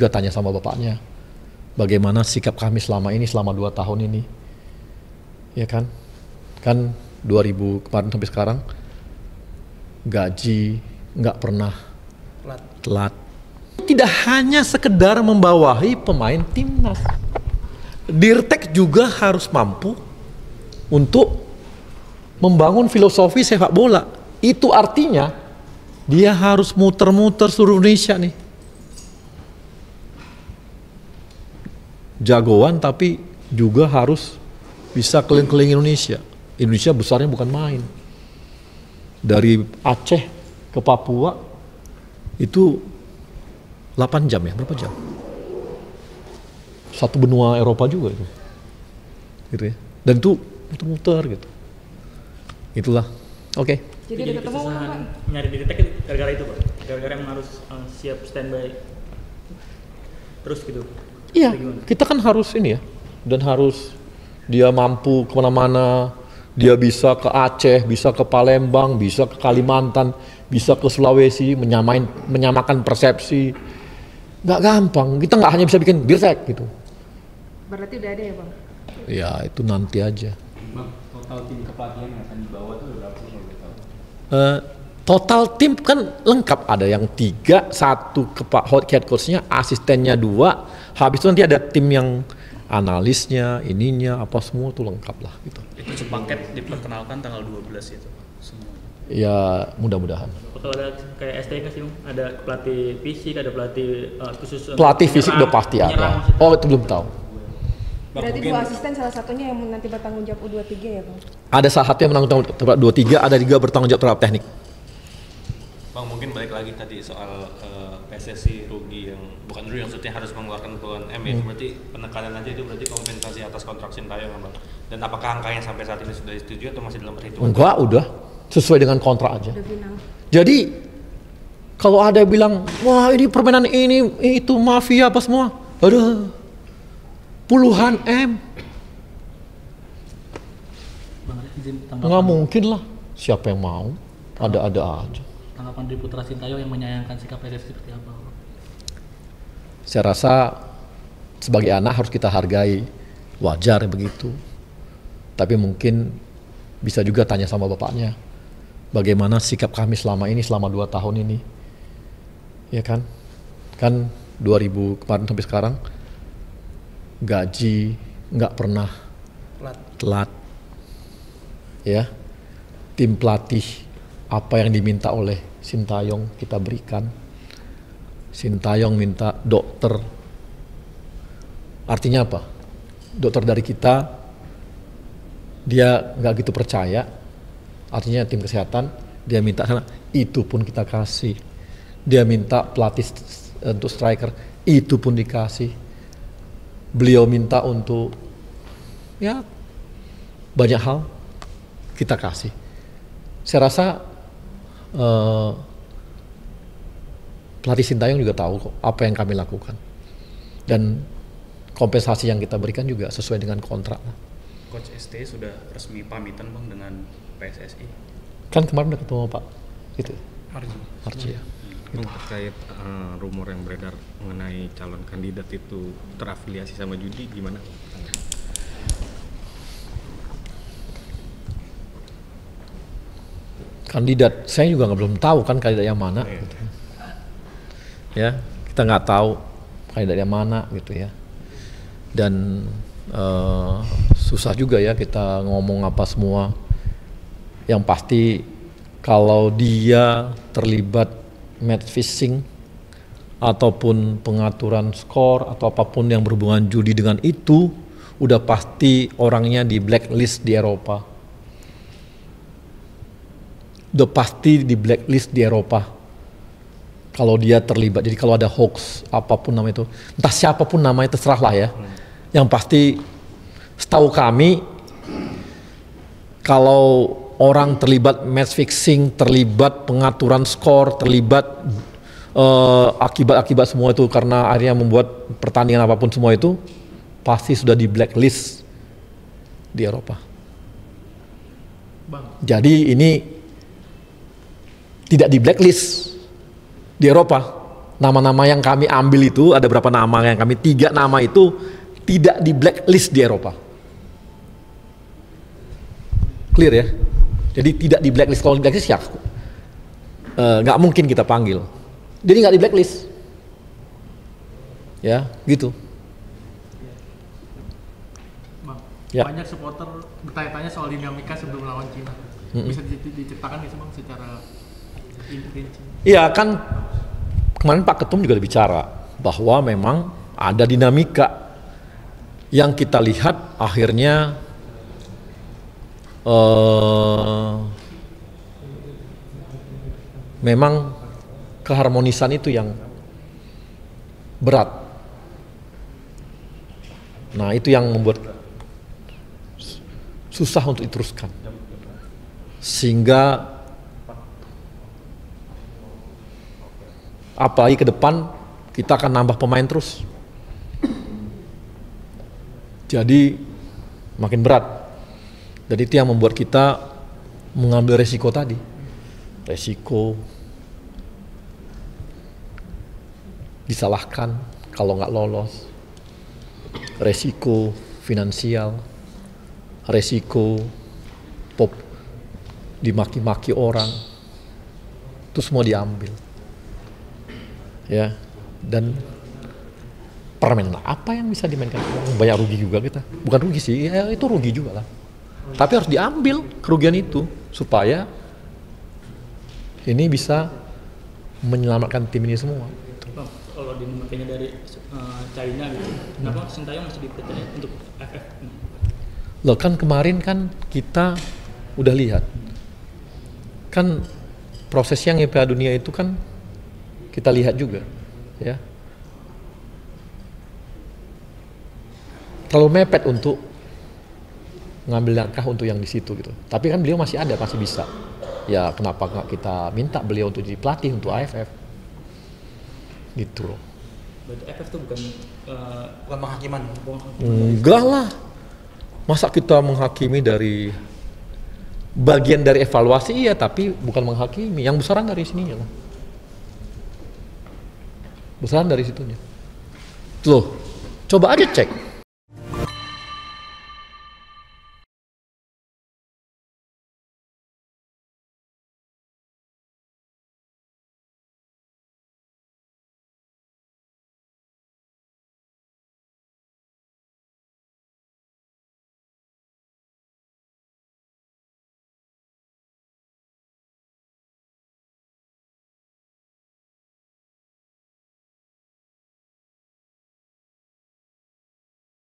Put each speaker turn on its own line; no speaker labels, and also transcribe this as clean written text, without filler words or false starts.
Juga tanya sama bapaknya, bagaimana sikap kami selama ini, selama 2 tahun ini, ya kan? Kan 2000 kemarin sampai sekarang gaji nggak pernah telat. Tidak hanya sekedar membawahi pemain timnas, Dirtek juga harus mampu untuk membangun filosofi sepak bola. Itu artinya dia harus muter-muter seluruh Indonesia nih. Jagoan tapi juga harus bisa keliling-keliling Indonesia. Indonesia besarnya bukan main. Dari Aceh ke Papua itu 8 jam ya, berapa jam? Satu benua Eropa juga itu. Gitu ya. Dan itu muter-muter gitu. Itulah. Oke.
Jadi kesusahan nyari Dirtek gara-gara itu, Pak. Gara-gara yang harus siap standby terus gitu.
Iya, kita kan harus ini ya, dan harus dia mampu kemana-mana, dia bisa ke Aceh, bisa ke Palembang, bisa ke Kalimantan, bisa ke Sulawesi, menyamakan persepsi. Nggak gampang, kita nggak hanya bisa bikin Dirtek gitu.
Berarti udah ada ya, Bang?
Ya itu nanti aja.
Bang, total tim kepelatihan yang akan dibawa itu berapa sih kalau boleh tahu?
Total tim kan lengkap, ada yang 3, 1 head coach-nya, asistennya 2, habis itu nanti ada tim yang analisnya, ininya, apa semua tuh lengkap lah gitu.
Itu sepaket diperkenalkan tanggal 12 itu semua.
Ya mudah-mudahan.
Kalau ada kayak STK sih, Bang, ada pelatih fisik, ada pelatih khusus
Pelatih fisik udah pasti ada. Oh itu belum tahu.
Berarti 2 asisten salah satunya yang nanti bertanggung jawab U23 ya, Bang?
Ada salah satu yang menanggung jawab 23, ada juga bertanggung jawab terhadap teknik.
Bang, mungkin balik lagi tadi soal PSSI rugi yang bukan rugi, maksudnya harus mengeluarkan puluhan M itu berarti penekanan aja, itu berarti kompensasi atas kontrak Sintayong, Bang. Dan apakah angkanya sampai saat ini sudah disetujui atau masih dalam perhitungan?
Enggak, udah sesuai dengan kontrak aja.
Udah final.
Jadi kalau ada yang bilang, wah ini permainan ini itu mafia apa semua, aduh puluhan M, nggak mungkin lah. Siapa yang mau? Ada-ada aja.
Tanggapan dari Putra Sintayong yang menyayangkan sikap PSSI seperti apa, Bang?
Saya rasa sebagai anak harus kita hargai, wajar begitu. Tapi mungkin bisa juga tanya sama bapaknya, bagaimana sikap kami selama ini, selama 2 tahun ini, ya kan? Kan 2000 kemarin sampai sekarang gaji nggak pernah telat, ya. Tim pelatih apa yang diminta oleh Sintayong kita berikan. Sintayong minta dokter, artinya apa? Dokter dari kita, dia nggak gitu percaya, artinya tim kesehatan, dia minta sana, itu pun kita kasih. Dia minta pelatih untuk striker, itu pun dikasih. Beliau minta untuk ya banyak hal kita kasih. Saya rasa pelatih Sintayong juga tahu kok apa yang kami lakukan, dan kompensasi yang kita berikan juga sesuai dengan kontrak.
Coach ST sudah resmi pamitan, Bang, dengan PSSI.
Kan kemarin udah ketemu Pak itu Arji ya.
Bang, terkait rumor yang beredar mengenai calon kandidat itu terafiliasi sama judi, gimana?
Kandidat, saya juga belum tahu kan kandidat yang mana. Gitu. Ya, kita nggak tahu kandidat yang mana gitu ya. Dan susah juga ya kita ngomong apa semua. Yang pasti kalau dia terlibat match fixing ataupun pengaturan skor atau apapun yang berhubungan judi dengan itu, udah pasti orangnya di blacklist di Eropa. Udah pasti di blacklist di Eropa kalau dia terlibat. Jadi kalau ada hoax apapun nama itu, entah siapapun namanya, terserah lah ya. Yang pasti setahu kami, kalau orang terlibat match fixing, terlibat pengaturan skor, terlibat akibat-akibat semua itu karena akhirnya membuat pertandingan apapun semua itu, pasti sudah di blacklist di Eropa.
Bang.
Jadi ini tidak di blacklist di Eropa, Nama-nama yang kami ambil itu ada berapa nama yang kami 3 nama itu tidak di blacklist di Eropa. Clear ya? Jadi tidak di blacklist. Kalau di blacklist ya nggak mungkin kita panggil. Jadi nggak di blacklist. Ya, gitu.
Bang,
Ya.
banyak supporter bertanya-tanya soal dinamika sebelum lawan Cina. Bisa diceritakan nggak sih bang secara rinci?
Iya kan kemarin Pak Ketum juga bicara bahwa memang ada dinamika yang kita lihat akhirnya memang keharmonisan itu yang berat. Nah itu yang membuat susah untuk diteruskan. Sehingga apalagi ke depan kita akan nambah pemain terus. Jadi makin berat. Dan itu yang membuat kita mengambil resiko tadi. Resiko disalahkan kalau nggak lolos. Resiko finansial. Resiko dimaki-maki orang. Itu semua diambil. Ya, dan permainan apa yang bisa dimainkan? Banyak rugi juga kita. Bukan rugi sih, ya itu rugi juga lah. Tapi harus diambil kerugian itu supaya ini bisa menyelamatkan tim ini semua.
Bang, kalau dinamikanya dari China gitu, kenapa Sintayong masih dipercaya untuk AFF?
Loh kan kemarin kan kita udah lihat kan prosesnya yang Piala Dunia itu kan kita lihat juga ya. Terlalu mepet untuk ngambil langkah untuk yang di situ gitu. Tapi kan beliau masih ada, masih bisa. Ya kenapa nggak kita minta beliau untuk jadi pelatih untuk AFF? Gitu loh.
Berarti AFF itu bukan
penghakiman.
Enggak lah. Masa kita menghakimi dari bagian dari evaluasi iya, tapi bukan menghakimi. Yang besaran dari sininya lah. Besaran dari situnya. Loh, coba aja cek.